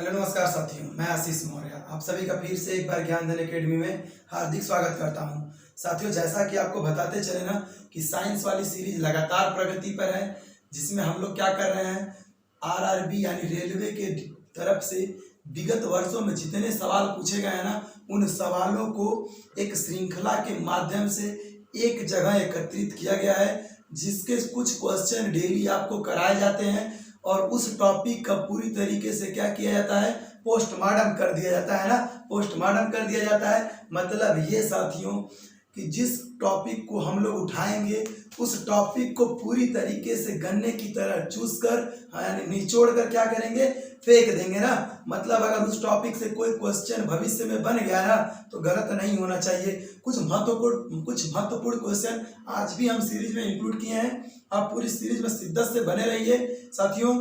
Hello नमस्कार साथियों, मैं आशीष मौर्य आप सभी का फिर से एक बार ज्ञान धन एकेडमी में हार्दिक स्वागत करता हूं। साथियों, जैसा कि आपको बताते चले ना कि साइंस वाली सीरीज लगातार प्रगति पर है, जिसमें हम लोग क्या कर रहे हैं, आरआरबी यानी रेलवे के तरफ से विगत वर्षों में जितने सवाल पूछे गए हैं ना, उन सवालों को एक श्रृंखला के माध्यम से एक जगह एकत्रित किया गया है, जिसके कुछ क्वेश्चन डेली आपको कराए जाते हैं और उस टॉपिक का पूरी तरीके से क्या किया जाता है, पोस्टमार्टम कर दिया जाता है ना। पोस्टमार्टम कर दिया जाता है मतलब ये साथियों कि जिस टॉपिक को हम लोग उठाएंगे उस टॉपिक को पूरी तरीके से गन्ने की तरह चूस कर यानी निचोड़ कर क्या करेंगे, फेंक देंगे ना। मतलब अगर उस टॉपिक से कोई क्वेश्चन भविष्य में बन गया ना तो गलत नहीं होना चाहिए। कुछ महत्वपूर्ण क्वेश्चन आज भी हम सीरीज में इंक्लूड किए हैं। आप पूरी सीरीज में शिद्दत से बने रहिए साथियों।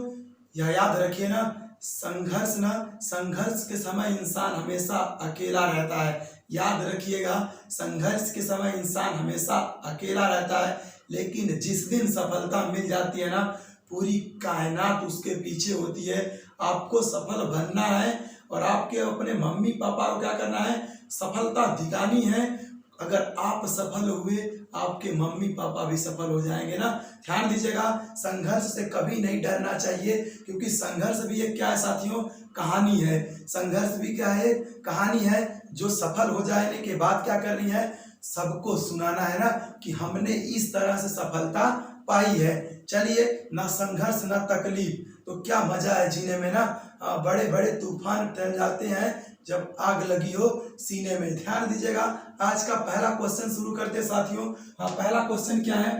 यह याद रखिए ना, संघर्ष के समय इंसान हमेशा अकेला रहता है। याद रखिएगा, संघर्ष के समय इंसान हमेशा अकेला रहता है, लेकिन जिस दिन सफलता मिल जाती है ना, पूरी कायनात उसके पीछे होती है। आपको सफल बनना है और आपके अपने मम्मी पापा को क्या करना है, सफलता दिलानी है। अगर आप सफल हुए, आपके मम्मी पापा भी सफल हो जाएंगे ना। ध्यान दीजिएगा, संघर्ष से कभी नहीं डरना चाहिए, क्योंकि संघर्ष भी एक क्या है साथियों, कहानी है। संघर्ष भी क्या है, कहानी है, जो सफल हो जाने के बाद क्या करनी है, सबको सुनाना है ना कि हमने इस तरह से सफलता पाई है। चलिए, ना संघर्ष ना तकलीफ, तो क्या मजा है जीने में ना। बड़े बड़े तूफान टल जाते हैं जब आग लगी हो सीने में। ध्यान दीजिएगा, आज का पहला क्वेश्चन शुरू करते साथियों। पहला क्वेश्चन क्या है,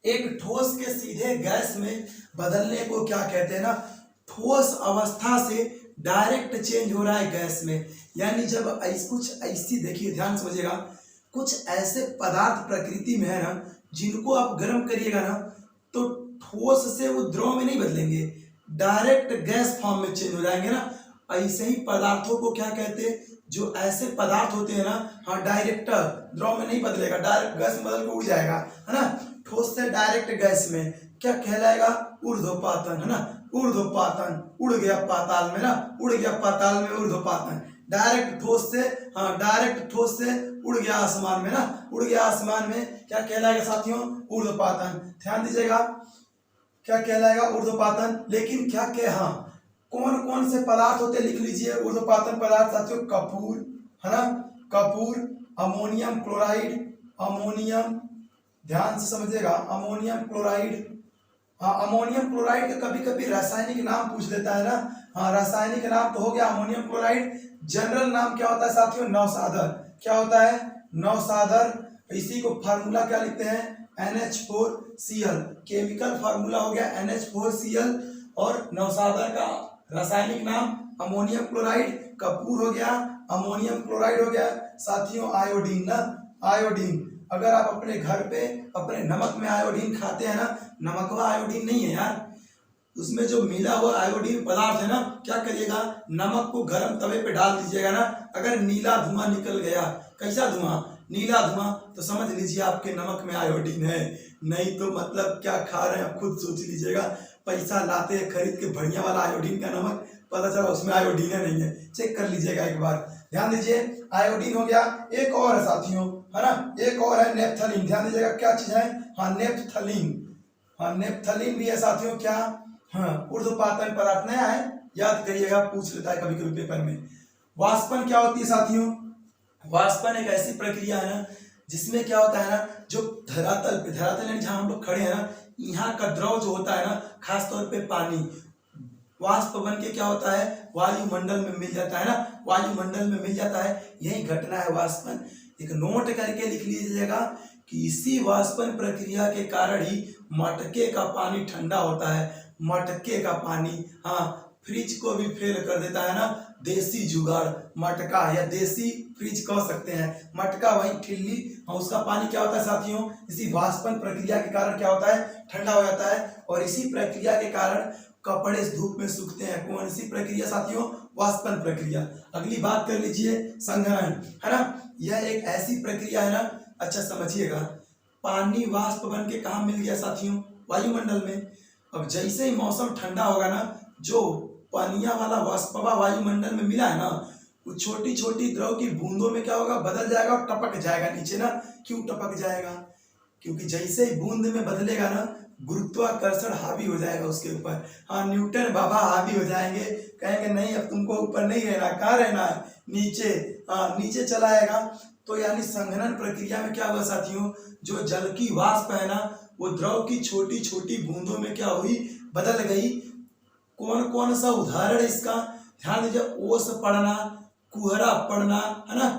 एक ठोस के सीधे गैस में बदलने को क्या कहते हैं ना। ठोस अवस्था से डायरेक्ट चेंज हो रहा है गैस में, यानी जब कुछ ऐसी, देखिए ध्यान समझिएगा, कुछ ऐसे पदार्थ प्रकृति में है ना, जिनको आप गर्म करिएगा ना तो ठोस से वो द्रव में नहीं बदलेंगे, डायरेक्ट गैस फॉर्म में चेंज हो जाएंगे ना। ऐसे ही पदार्थों को क्या कहते हैं, जो ऐसे पदार्थ होते हैं ना, डायरेक्ट द्रव में नहीं बदलेगा, डायरेक्ट गैस में बदल के उड़ जाएगा, है ना। ठोस से डायरेक्ट गैस में क्या कहलाएगा, ऊर्ध्वपातन, है ना। ऊर्ध्वपातन, उड़ गया पाताल में ना, उड़ गया पाताल में, ऊर्ध्वपातन। डायरेक्ट ठोस से उड़ गया आसमान में ना, उड़ गया आसमान में, क्या कहलाएगा साथियों, ऊर्ध्वपातन। ध्यान दीजिएगा, क्या कहलाएगा, ऊर्ध्वपातन। लेकिन क्या कौन कौन से पदार्थ होते, लिख लीजिए ऊर्ध्वपातन पदार्थ साथियों, कपूर, है ना, कपूर, अमोनियम क्लोराइड, अमोनियम, ध्यान से समझिएगा, अमोनियम क्लोराइड। अमोनियम क्लोराइड का कभी कभी रासायनिक नाम पूछ लेता है ना। रासायनिक नाम तो हो गया अमोनियम क्लोराइड। जनरल नाम क्या होता है साथियों, नौसादर। क्या होता है, नौसादर। इसी को फार्मूला क्या लिखते हैं, NH4Cl। केमिकल फार्मूला हो गया NH4Cl और नौसादर का रासायनिक नाम अमोनियम क्लोराइड। कपूर हो गया, अमोनियम क्लोराइड हो गया साथियों, आयोडीन ना, आयोडीन। अगर आप अपने घर पे अपने नमक में आयोडीन खाते हैं ना, नमकवा आयोडीन नहीं है यार, उसमें जो मिला हुआ आयोडीन पदार्थ है ना, क्या करिएगा, नमक को गर्म तवे पे डाल दीजिएगा ना, अगर नीला धुआं निकल गया, कैसा धुआं, नीला धुआं, तो समझ लीजिए आपके नमक में आयोडीन है। नहीं तो मतलब क्या खा रहे हैं आप खुद सोच लीजिएगा। पैसा लाते हैं खरीद के बढ़िया वाला आयोडीन का नमक, पता चला उसमें आयोडीन नहीं है, चेक कर लीजिएगा एक बार। ध्यान दीजिए, आयोडीन हो गया। एक और है साथियों, है ना, एक और है नेप्थलीन। ध्यान दीजिएगा, क्या चीज है, नेप्थलीन। नेप्थलीन भी है साथियों, क्या, ऊर्ध्वपातन पदार्थ। नया है, याद करिएगा, पूछ लेता है कभी कभी पेपर में। वाष्पन क्या होती है साथियों, वाष्पन एक ऐसी प्रक्रिया है ना जिसमें क्या होता है ना, जो धरातल यानी जहां हम लोग खड़े हैं ना, यहाँ का द्रव जो होता है ना, खासतौर पे पानी, वाष्प बन के क्या होता है, वायुमंडल में मिल जाता है ना, वायुमंडल में मिल जाता है। यही घटना है वाष्पन। एक नोट करके लिख लीजिएगा कि इसी वाष्पन प्रक्रिया के कारण ही मटके का पानी ठंडा होता है। मटके का पानी, फ्रिज को भी फेल कर देता है ना, देसी जुगाड़, मटका या देसी फ्रिज कह सकते हैं। मटका वही ठिल्ली, उसका पानी क्या होता है साथियों, इसी वाष्पन प्रक्रिया के कारण क्या होता है, ठंडा हो जाता है। और इसी प्रक्रिया के कारण कपड़े धूप में सूखते हैं। कौन सी प्रक्रिया साथियों, वाष्पन प्रक्रिया। अगली बात कर लीजिए, संघनन, है ना, यह एक ऐसी प्रक्रिया है ना। अच्छा समझिएगा, पानी वाष्प बन के कहाँ मिल गया साथियों, वायुमंडल में। अब जैसे ही मौसम ठंडा होगा ना, जो पनिया वाला वाष्पवा वायुमंडल में मिला है ना, वो छोटी छोटी द्रव की बूंदों में क्या होगा, बदल जाएगा और टपक जाएगा नीचे ना। क्यों टपक जाएगा? क्योंकि जैसे ही बूंद में बदलेगा ना, गुरुत्वाकर्षण हावी हो जाएगा उसके ऊपर। हाँ, न्यूटन बाबा हावी हो जाएंगे, कहेंगे नहीं अब तुमको ऊपर नहीं रहना, कहाँ रहना है, नीचे। हाँ, नीचे चला आएगा। तो यानी संघनन प्रक्रिया में क्या हुआ साथियों, जो जल की वाष्प है ना, वो द्रव की छोटी छोटी बूंदों में क्या हुई, बदल गई। कौन कौन सा उदाहरण इसका, ध्यान दीजिए। ओस पड़ना, कुहरा पड़ना, है ना,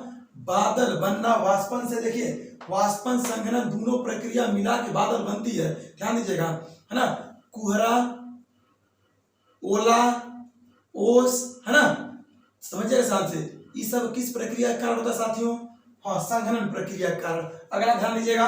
बादल बनना। वाष्पन से देखिए, वाष्पन संघनन दोनों प्रक्रिया मिला के बादल बनती है, ध्यान दीजिएगा, है ना। कुहरा, ओला, ओस, है ना, समझिएगा साथ से। ये सब किस प्रक्रिया के कारण होता है साथियों? हाँ, संघनन प्रक्रिया के कारण। अगला ध्यान दीजिएगा,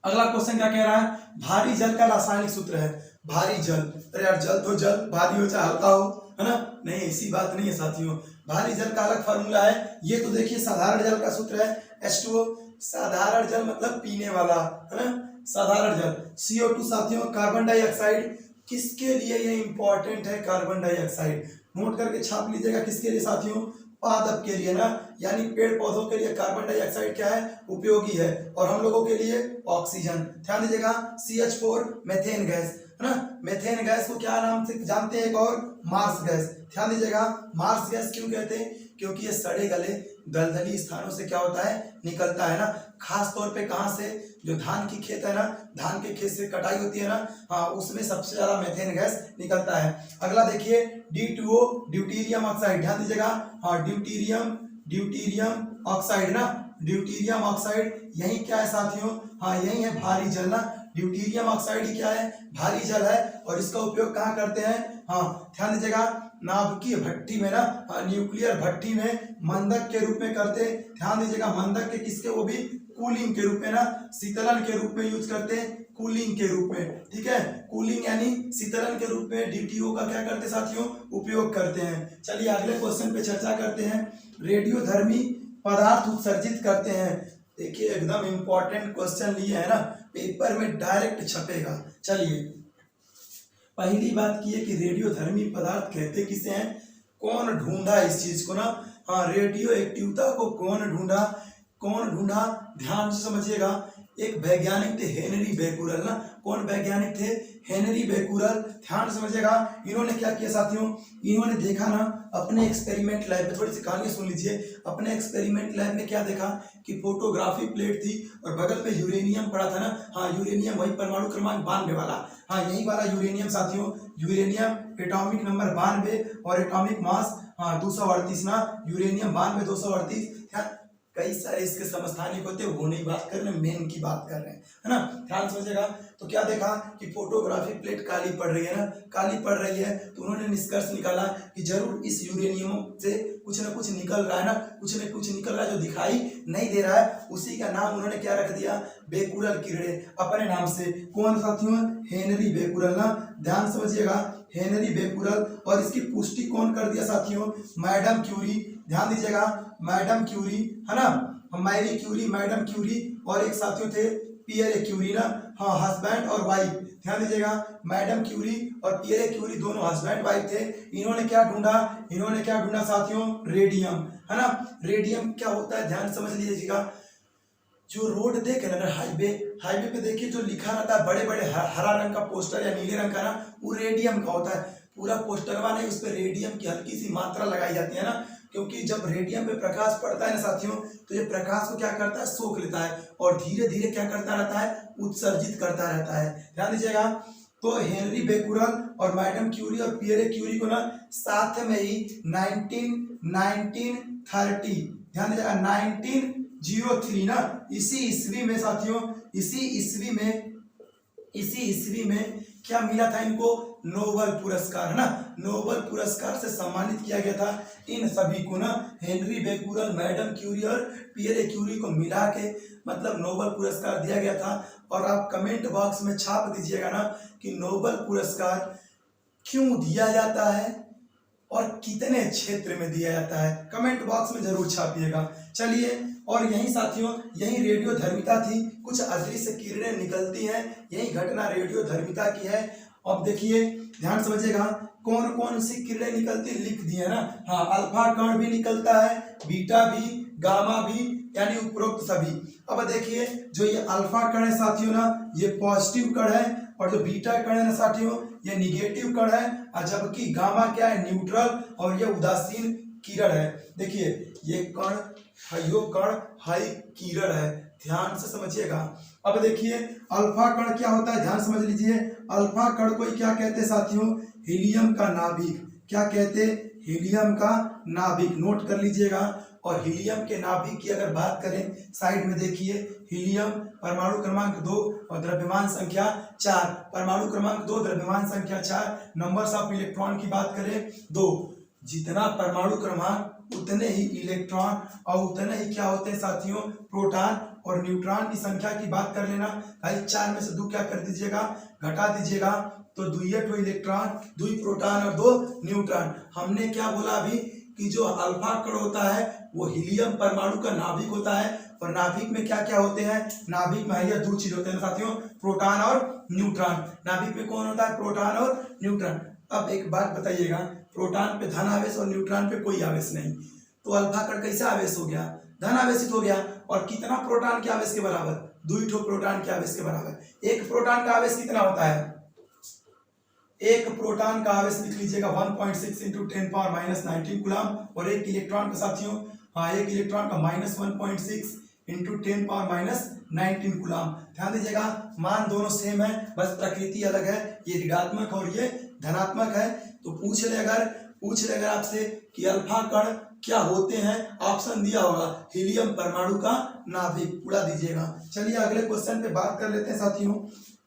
अगला क्वेश्चन क्या कह रहा है, भारी जल का रासायनिक सूत्र है। भारी जल, अरे यार जल तो जल, भारी हो चाहे हल्का हो, है ना, नहीं ऐसी बात नहीं है साथियों। भारी जल का अलग फार्मूला है। ये तो देखिए साधारण जल का सूत्र है H2O। साधारण जल मतलब पीने वाला, है ना, साधारण जल। CO2 साथियों कार्बन डाइऑक्साइड। किसके लिए ये इंपॉर्टेंट है कार्बन डाइऑक्साइड, नोट करके छाप लीजिएगा। किसके लिए साथियों? पादप के लिए ना, यानी पेड़ पौधों के लिए कार्बन डाइऑक्साइड क्या है, उपयोगी है, और हम लोगों के लिए ऑक्सीजन। ध्यान दीजिएगा, CH4 मेथेन गैस, है ना। मेथेन गैस को क्या नाम से जानते हैं, एक और मार्स गैस। ध्यान दीजिएगा, मार्स गैस क्यों कहते हैं, क्योंकि ये सड़े गले दलदली स्थानों से क्या होता है, निकलता है ना। खास तौर पे कहाँ से, जो धान की खेत है ना, धान के खेत से कटाई होती है ना, हाँ, उसमें सबसे ज्यादा मेथेन गैस निकलता है। अगला देखिए, D2O ड्यूटीरियम ऑक्साइड। ध्यान दीजिएगा, हाँ, ड्यूटीरियम ऑक्साइड ना, ड्यूटीरियम ऑक्साइड यही क्या है साथियों, हाँ यही है भारी जल ना। ड्यूटीरियम ऑक्साइड ही क्या है, भारी जल है, और इसका उपयोग कहाँ करते हैं, हाँ ध्यान दीजिएगा, नाभिकीय भट्टी में ना, न्यूक्लियर भट्टी में मंदक के रूप में करते हैं। ध्यान दीजिएगा, मंदक के किसके, वो भी कूलिंग के रूप में ना, शीतलन के रूप में यूज करते हैं, कूलिंग के रूप में, ठीक है। कूलिंग यानी शीतलन के रूप में DTO का क्या करते हैं साथियों, उपयोग करते हैं। चलिए अगले क्वेश्चन पे चर्चा करते हैं। रेडियोधर्मी पदार्थ उत्सर्जित करते हैं। देखिए एकदम इंपॉर्टेंट क्वेश्चन लिए है ना, पेपर में डायरेक्ट छपेगा। चलिए पहली बात की है कि रेडियोधर्मी पदार्थ कहते किसे हैं, कौन ढूंढा इस चीज को ना, हाँ, रेडियो एक्टिवता को कौन ढूंढा, कौन ढूंढा, ध्यान से समझिएगा। एक वैज्ञानिक थे हेनरी बेकुरल ना, कौन वैज्ञानिक थे, हेनरी बेकुरल। ध्यान समझिएगा, इन्होंने क्या किया साथियों, इन्होंने देखा ना अपने एक्सपेरिमेंट लैब में, थोड़ी सी कहानी सुन लीजिए। अपने एक्सपेरिमेंट लैब में क्या देखा कि फोटोग्राफी प्लेट थी और बगल में यूरेनियम पड़ा था ना, हाँ यूरेनियम, वही परमाणु क्रमांक 92 वाला, हाँ यही वाला यूरेनियम साथियों। यूरेनियम एटॉमिक नंबर 92 और एटॉमिक मास हाँ 238 ना, यूरेनियम 92 238। कई सारे इसके समस्थानिक होते हैं, वो नहीं बात कर रहे, मेन की बात कर रहे हैं, है ना। ध्यान समझिएगा, तो क्या देखा कि फोटोग्राफी प्लेट काली पड़ रही है ना, काली पड़ रही है, तो उन्होंने निष्कर्ष निकाला कि जरूर इस यूरेनियम से कुछ ना कुछ निकल रहा है ना, कुछ ना कुछ निकल रहा है जो दिखाई नहीं दे रहा है। उसी का नाम उन्होंने क्या रख दिया, बेकुरल किरणें, अपने नाम से। कौन साथियों, हेनरी बेकुरल ना, ध्यान समझिएगा, हेनरी बेकुरल। और इसकी पुष्टि कौन कर दिया साथियों, मैडम क्यूरी। ध्यान दीजिएगा, मैडम क्यूरी, है ना, मैरी क्यूरी, मैडम क्यूरी, और एक साथियों थे पियरे क्यूरी ना, हाँ हस्बैंड और वाइफ। ध्यान दीजिएगा, मैडम क्यूरी और पियरे क्यूरी दोनों हस्बैंड वाइफ थे। इन्होंने क्या ढूंढा, इन्होंने क्या ढूंढा साथियों, रेडियम, है ना। रेडियम क्या होता है, ध्यान समझ लीजिएगा। जो रोड देखे ना, हाईवे, हाईवे पे देखिए जो लिखा रहता है बड़े बड़े हरा रंग का पोस्टर या नीले रंग का ना, वो रेडियम का होता है। पूरा पोस्टरवा नहीं, उस पर रेडियम की हल्की सी मात्रा लगाई जाती है ना, क्योंकि जब रेडियम पे प्रकाश पड़ता है ना साथियों, तो ये प्रकाश को क्या करता है, सोख लेता है, और धीरे धीरे क्या करता रहता है, उत्सर्जित करता रहता है। ध्यान दीजिएगा, तो हेनरी बेकुरल और मैडम क्यूरी और पियरे क्यूरी को ना साथ में ही 1930, ध्यान दीजिएगा 1903 ना, इसी ईस्वी में साथियों, इसी ईस्वी में क्या मिला था इनको, नोबेल पुरस्कार, है ना। नोबेल पुरस्कार से सम्मानित किया गया था इन सभी को ना, हेनरी बेकुरल, मैडम क्यूरी और पियरे क्यूरी को मिला के मतलब नोबेल पुरस्कार दिया गया था। और आप कमेंट बॉक्स में छाप दीजिएगा ना कि नोबेल पुरस्कार क्यों दिया जाता है और कितने क्षेत्र में दिया जाता है, कमेंट बॉक्स में जरूर छापिएगा। चलिए, और यही साथियों, यही रेडियोधर्मिता थी, कुछ अदृश्य किरणें निकलती हैं, यही घटना रेडियोधर्मिता की है। अब देखिए ध्यान समझिएगा कौन कौन सी किरणें निकलती लिख दिए ना। हाँ, अल्फा कण भी निकलता है, बीटा भी, गामा भी, यानी उपरोक्त सभी। अब देखिए जो ये अल्फा कण है साथियों ना, ये पॉजिटिव कण है, और जो बीटा कण है ना साथियों, ये निगेटिव कण है, और जबकि गामा क्या है, न्यूट्रल, और ये उदासीन किरण है। देखिए ये कण यो कण हाई किरण है, ध्यान से समझिएगा। अब देखिए अल्फा कण क्या होता है, ध्यान समझ लीजिए। अल्फा कण को क्या कहते हैं साथियों, हीलियम का नाभिक। क्या कहते हैं, हीलियम का नाभिक, नोट कर लीजिएगा। और हीलियम के नाभिक की अगर बात करें, साइड में देखिए, हीलियम परमाणु क्रमांक 2 और द्रव्यमान संख्या 4, परमाणु क्रमांक 2, द्रव्यमान संख्या 4, नंबर्स ऑफ इलेक्ट्रॉन की बात करें 2। जितना परमाणु क्रमांक उतने ही इलेक्ट्रॉन और उतने ही क्या होते हैं साथियों, प्रोटॉन। और न्यूट्रॉन की संख्या की बात कर लेना भाई, 4 में से 2 क्या कर दीजिएगा, घटा दीजिएगा, तो 2 इलेक्ट्रॉन, 2 प्रोटॉन और 2 न्यूट्रॉन। हमने क्या बोला अभी कि जो अल्फा कण होता है वो हीलियम परमाणु का नाभिक होता है, और नाभिक में क्या क्या होते हैं, नाभिक में ये 2 चीज होते हैं साथियों, प्रोटॉन और न्यूट्रॉन। नाभिक में कौन होता है, प्रोटॉन और न्यूट्रॉन। अब एक बात बताइएगा, प्रोटॉन पे धन आवेश और न्यूट्रॉन पे कोई आवेश नहीं, तो अल्फा कण कैसे आवेश हो गया, धन आवेशित हो गया। और कितना प्रोटॉन के आवेश के बराबर, 2 प्रोटॉन के आवेश के बराबर। एक प्रोटॉन का आवेश कितना होता है, एक प्रोटॉन का आवेश लिख लीजिएगा 1.6 इंटू 10⁻⁻19 कूलम, और एक इलेक्ट्रॉन का साथियों, हाँ एक इलेक्ट्रॉन का -1.6 इंटू 10⁻⁻19 कूलम। ध्यान दीजिएगा, मान दोनों सेम है, बस प्रकृति अलग है, ये ऋणात्मक और ये धनात्मक है। तो पूछ ले अगर आपसे कि अल्फा कण क्या होते हैं, ऑप्शन दिया होगा हीलियम परमाणु का नाभिक, पूरा दीजिएगा। चलिए अगले क्वेश्चन पे बात कर लेते हैं साथियों।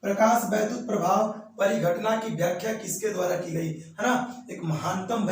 प्रकाश वैद्युत प्रभाव परिघटना की व्याख्या किसके द्वारा की गई है ना, एक महानतम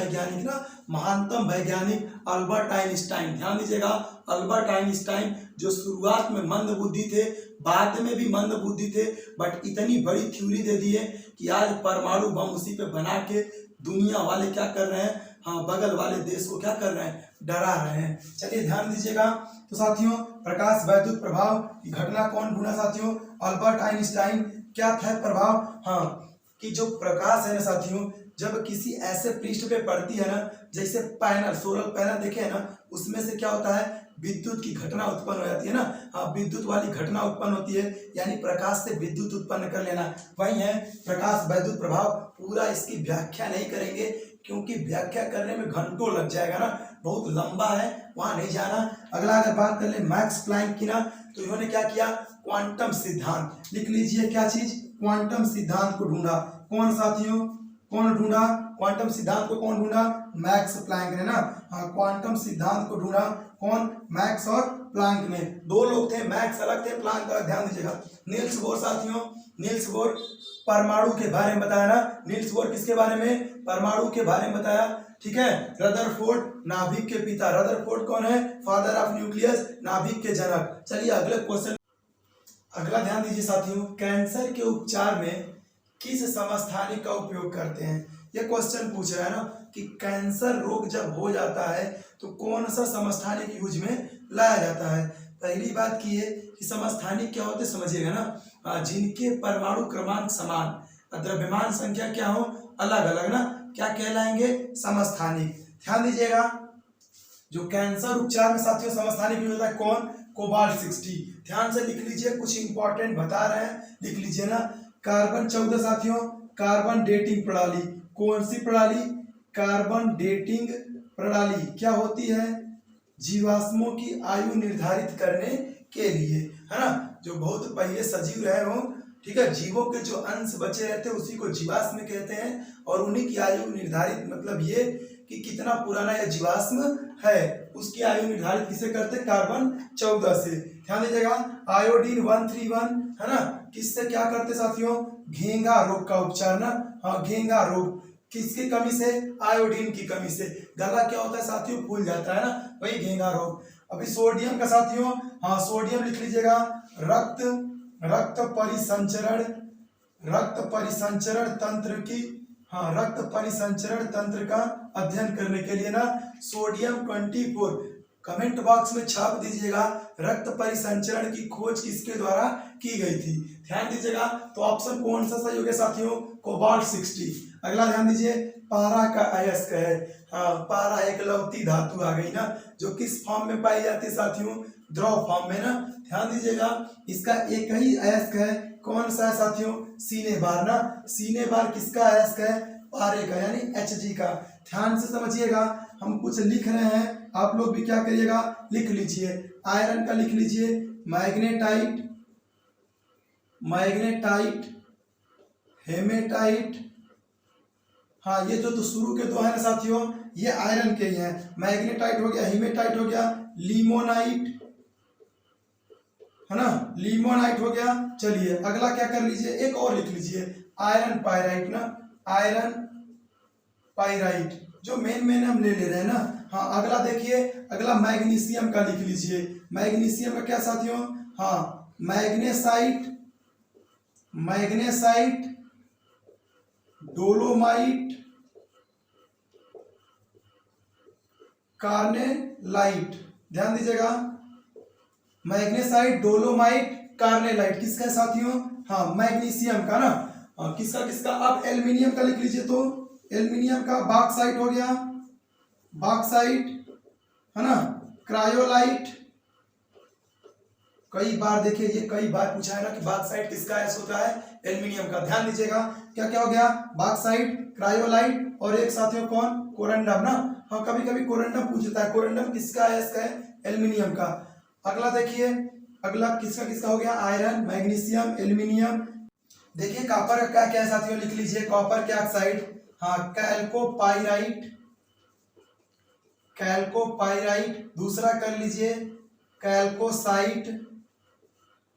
वैज्ञानिक अल्बर्ट आइंस्टाइन। ध्यान दीजिएगा, अल्बर्ट आइंस्टाइन जो शुरुआत में मंद बुद्धि थे, बाद में भी मंद बुद्धि थे, बट इतनी बड़ी थ्योरी दे दी है कि आज परमाणु बम उसी पे बना के दुनिया वाले क्या कर रहे हैं, हाँ बगल वाले देश को क्या कर रहे हैं, डरा रहे हैं। चलिए ध्यान दीजिएगा। तो साथियों प्रकाश वैद्युत प्रभाव की घटना कौन ढूंढा साथियों, अल्बर्ट आइंस्टाइन। क्या था प्रभाव, हाँ कि जो प्रकाश है ना साथियों, जब किसी ऐसे पृष्ठ पे पड़ती है ना, जैसे पैनल, सोलर पैनल देखे है ना, उसमें से क्या होता है, विद्युत की घटना उत्पन्न हो जाती है ना, हाँ विद्युत वाली घटना उत्पन्न होती है, यानी प्रकाश से विद्युत उत्पन्न कर लेना, वही है प्रकाश वैद्युत प्रभाव। पूरा इसकी व्याख्या नहीं करेंगे क्योंकि व्याख्या करने में घंटों लग जाएगा ना, बहुत लंबा है, वहां नहीं जाना। अगला अगर बात कर ले मैक्स प्लैंक की ना, तो इन्होंने क्या किया, क्वांटम सिद्धांत, लिख लीजिए क्या चीज, क्वांटम सिद्धांत को ढूंढा। कौन साथियों, कौन ढूंढा क्वांटम सिद्धांत को, कौन ढूंढा, मैक्स प्लैंक ने ना, हाँ क्वांटम सिद्धांत को ढूंढा कौन, मैक्स और प्लैंक ने। 2 लोग थे, मैक्स अलग थे, प्लैंक अलग। ध्यान दीजिएगा, नील्स बोर साथियों, नील्स बोर परमाणु के बारे में बताया ना, नील्स बोर किसके बारे में, परमाणु के बारे में बताया, ठीक है। रदरफोर्ड नाभिक के पिता, रदरफोर्ड कौन है, फादर ऑफ न्यूक्लियस, नाभिक के जनक। चलिए अगले क्वेश्चन, अगला ध्यान दीजिए साथियों, कैंसर के उपचार में किस समस्थानिक का उपयोग करते हैं। यह क्वेश्चन पूछ रहा है ना कि कैंसर रोग जब हो जाता है तो कौन सा समस्थानिक यूज में लाया जाता है। पहली बात की है कि समस्थानिक क्या होते समझिएगा ना, जिनके परमाणु क्रमांक समान, द्रव्यमान संख्या क्या हो अलग अलग ना, क्या कहलाएंगे, समस्थानिक। ध्यान दीजिएगा, जो कैंसर उपचार में साथियों समस्थानिक यूज होता है कौन, कोबाल्ट 60। ध्यान से लिख लीजिए, कुछ इंपॉर्टेंट बता रहे हैं, लिख लीजिए ना। कार्बन 14 साथियों, कार्बन डेटिंग प्रणाली, कौन सी प्रणाली, कार्बन डेटिंग प्रणाली क्या होती है, जीवाश्मों की आयु निर्धारित करने के लिए, है ना, जो बहुत पहले सजीव रहे हो, ठीक है, जीवों के जो अंश बचे रहते हैं उसी को जीवाश्म कहते हैं, और उन्हीं की आयु निर्धारित मतलब ये कि कितना पुराना यह जीवाश्म है, उसकी आयु निर्धारित किसे करते हैं, कार्बन 14 से। ध्यान दीजिएगा, आयोडीन 131 है ना, किससे क्या करते साथियों, घेंगा रोग का उपचार ना, हाँ घेंगा रोग किसकी कमी से, आयोडीन की कमी से। गला क्या होता है साथियों, फूल जाता है ना, वही घेंगा रोग। अभी सोडियम का साथियों, हाँ सोडियम लिख लीजिएगा, रक्त परिसंचरण तंत्र की, हाँ रक्त परिसंचरण तंत्र का अध्ययन करने के लिए ना सोडियम 24 कमेंट बॉक्स में छाप दीजिएगा, रक्त परिसंचरण की खोज किसके द्वारा की गई थी। ध्यान दीजिएगा, तो ऑप्शन कौन सा सही हो गया साथियों, कोबाल्ट 60। अगला ध्यान दीजिए, पारा का अयस्क है। हाँ, पारा एक लवती धातु आ गई ना, जो किस फॉर्म में पाई जाती है साथियों, द्रव फॉर्म में ना। ध्यान दीजिएगा, इसका एक ही अयस्क है, कौन सा है साथियों, सीने बार ना। सीने बार किसका अयस्क है, पारे का यानी Hg का। ध्यान से समझिएगा, हम कुछ लिख रहे हैं, आप लोग भी क्या करिएगा, लिख लीजिए। आयरन का लिख लीजिए मैग्नेटाइट, मैग्नेटाइट, हेमेटाइट। हाँ, ये जो तो शुरू के दो है ना साथियों, ये आयरन के ही हैं। मैग्नेटाइट हो गया, हेमेटाइट हो गया, लिमोनाइट है ना, लिमोनाइट हो गया। चलिए अगला क्या कर लीजिए, एक और लिख लीजिए, आयरन पायराइट ना, आयरन पायराइट, जो मेन हम ले रहे हैं ना। हाँ, अगला देखिए, अगला मैग्नीशियम का लिख लीजिए। मैग्नीशियम का क्या साथियों, हाँ, मैग्नेसाइट, मैग्नेसाइट, डोलोमाइट, कार्नेलाइट। ध्यान दीजिएगा, मैग्नेसाइट, डोलोमाइट, कार्नेलाइट किसका है साथियों, हाँ, मैग्नीशियम का ना। हाँ, किसका किसका, अब एल्युमिनियम का लिख लीजिए, तो एल्युमिनियम का बॉक्साइट हो गया, बॉक्साइट है ना, क्रायोलाइट। कई बार देखिए, ये कई बार पूछा है ना कि बॉक्साइट किसका ऐसा होता है, एल्युमिनियम का। ध्यान दीजिएगा, क्या क्या हो गया, बॉक्साइट, क्रायोलाइट, और एक साथियों कौन, कोरंडम ना। हाँ, कभी कभी कोरंडम पूछता है, कोरंडम किसका है, इसका है एल्युमिनियम का। अगला देखिए, अगला किसका किसका हो गया, आयरन, मैग्नीशियम, एल्युमिनियम। देखिए कॉपर का क्या है साथियों, लिख लीजिए, कॉपर के ऑक्साइड, हाँ, कैल्कोपाइराइट, कैल्कोपाइराइट। दूसरा कर लीजिए कैल्कोसाइट,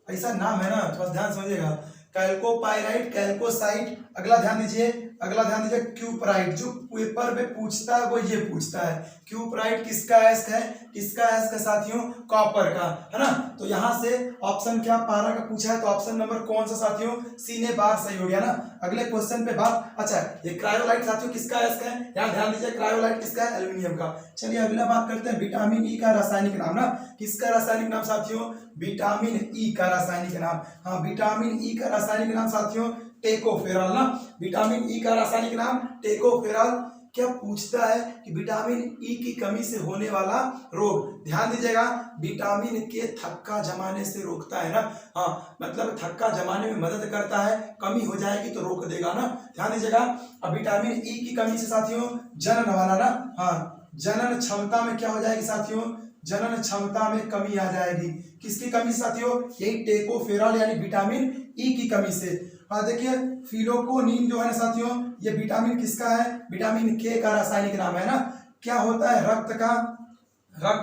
ऐसा नाम है ना, थोड़ा ध्यान समझिएगा, कैल्कोपाइराइट, कैल्कोसाइट। अगला ध्यान दीजिए, अगला ध्यान दीजिए क्यूपराइट, जो पेपर में पूछता है वो ये पूछता है, क्यूपराइट किसका एस्क है, किसका एस्क है साथियों, कॉपर का, है ना। तो यहाँ से ऑप्शन क्या, पारा का पूछा है, तो ऑप्शन नंबर कौन सा साथियों, सी ने बार सही हो गया ना। अगले क्वेश्चन पे बात, अच्छा ये क्रायोलाइट साथियों किसका एस्क है, यहाँ ध्यान दीजिए, क्रायोलाइट किसका है, एल्युमिनियम का। चलिए अगला बात करते हैं विटामिन ई का रासायनिक नाम ना, किसका रासायनिक नाम साथियों, विटामिन ई का रासायनिक नाम। हाँ, विटामिन ई का रासायनिक नाम साथियों टेकोफेरॉल ना, विटामिन ई का रासायनिक नाम टेकोफेरॉल। क्या पूछता है कि विटामिन ई की कमी से होने वाला रोग। ध्यान दीजिएगा, विटामिन के थक्का जमाने से रोकता है ना। हाँ, मतलब थक्का जमाने में मदद करता है, कमी हो जाएगी तो रोक देगा ना। ध्यान दीजिएगा, अब विटामिन ई की कमी से साथियों जनन वाला ना, हाँ, जनन क्षमता में क्या हो जाएगी साथियों, जनन क्षमता में कमी आ जाएगी। किसकी कमी साथियों, यही टेकोफेरॉल यानी विटामिन ई की कमी से। हाँ देखिए, फिलोकोनिन जो है ना साथियों, ये विटामिन किसका है, विटामिन के का रासायनिक नाम है ना। क्या होता है, रक्त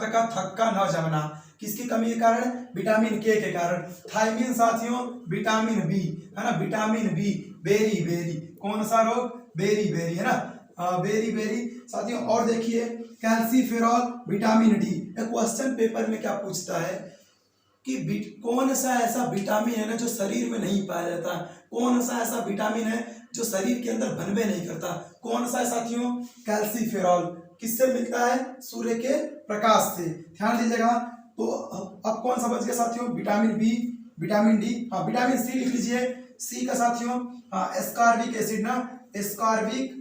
का थक्का न जमना, किसकी कमी के कारण, विटामिन के कारण। थायमिन साथियों विटामिन बी है ना, विटामिन बी, बेरी बेरी, कौन सा रोग, बेरी बेरी है ना, बेरी बेरी साथियों। और देखिए calciferol, vitamin D. Question paper में क्या पूछता है कि कौन सा ऐसा विटामिन है ना जो शरीर में नहीं पाया जाता, कौन सा ऐसा विटामिन है जो शरीर के अंदर बनबे नहीं करता, कौन सा है साथियों, कैल्सीफेरॉल। किससे मिलता है, सूर्य के प्रकाश से। ध्यान दीजिएगा, तो अब कौन सा बच गया साथियों, विटामिन बी, विटामिन डी। हाँ, विटामिन सी लिख लीजिए, सी का साथियों, हाँ, एस्कॉर्बिक एसिड ना, एस्कॉर्बिक,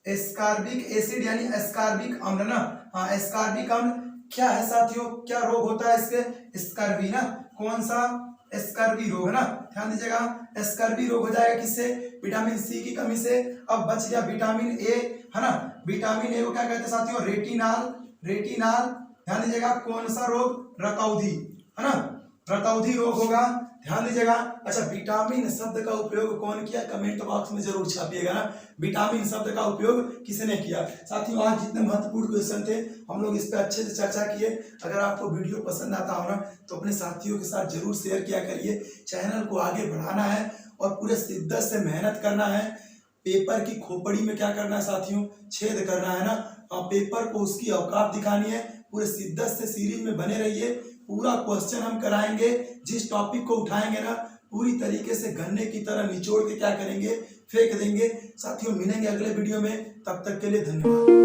एस्कॉर्बिक एसिड यानी एस्कॉर्बिक अम्ल ना। हाँ, एस्कॉर्बिक अम्ल क्या है साथियों, क्या रोग होता है इसके, स्कर्वी ना, कौन सा, स्कर्वी रोग है ना। ध्यान दीजिएगा, स्कर्वी रोग हो जाएगा किससे, विटामिन सी की कमी से। अब बच गया विटामिन ए है ना, विटामिन ए को क्या कहते हैं साथियों, रेटिनाल, रेटिनाल। ध्यान दीजिएगा, कौन सा रोग, रतौंधी है ना, रतौंधी रोग होगा। ध्यान दीजिएगा। अच्छा, विटामिन शब्द का उपयोग कौन किया, कमेंट बॉक्स में जरूर छापिएगा ना, विटामिन शब्द का उपयोग किसने किया। साथियों आज जितने महत्वपूर्ण क्वेश्चन थे हम लोग इस पर अच्छे से चर्चा किए। अगर आपको वीडियो पसंद आता हो ना तो अपने साथियों के साथ जरूर शेयर किया करिए। चैनल को आगे बढ़ाना है और पूरे शिद्दत से मेहनत करना है। पेपर की खोपड़ी में क्या करना है साथियों, छेद करना है ना, पेपर को उसकी औकात दिखानी है। पूरे शिद्दत से सीरीज में बने रहिए, पूरा क्वेश्चन हम कराएंगे। जिस टॉपिक को उठाएंगे ना पूरी तरीके से गन्ने की तरह निचोड़ के क्या करेंगे, फेंक देंगे। साथियों मिलेंगे अगले वीडियो में, तब तक के लिए धन्यवाद।